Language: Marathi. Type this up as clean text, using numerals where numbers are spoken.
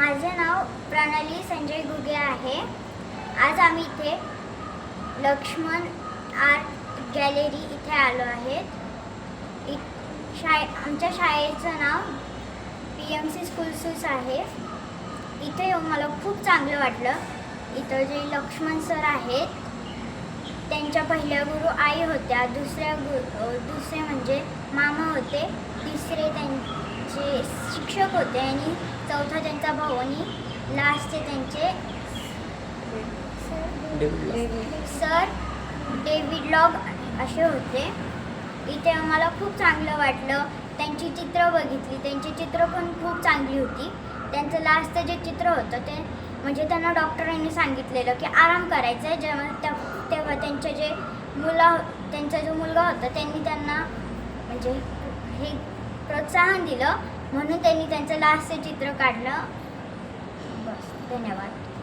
माझे नाव प्रणाली संजय घुगे आहे. आज आम्ही इथे लक्ष्मण आर्ट गॅलरी इथे आलो आहेत. आमच्या शाळेचं नाव PMC स्कूल सूस आहे. इथे येऊन मला खूप चांगलं वाटलं. इथं जे लक्ष्मण सर आहेत त्यांच्या पहिल्या गुरु आई होत्या, दुसरे म्हणजे मामा होते, तिसरे त्यांचे शिक्षक होते आणि चौथा त्यांचा भाऊ आणि लास्टचे त्यांचे सर डेव्हिड लॉग असे होते. इथे मला खूप चांगलं वाटलं. त्यांची चित्र बघितली, त्यांची चित्र पण खूप चांगली होती. त्यांचं लास्टचं जे चित्र होतं ते म्हणजे त्यांना डॉक्टरांनी सांगितलेलं की आराम करायचा आहे. तेव्हा त्यांचे त्यांचा जो मुलगा होता त्यांनी त्यांना म्हणजे हे प्रोत्साहन दिलं, म्हणून त्यांनी त्यांचं लास्टचं चित्र काढलं. बस, धन्यवाद.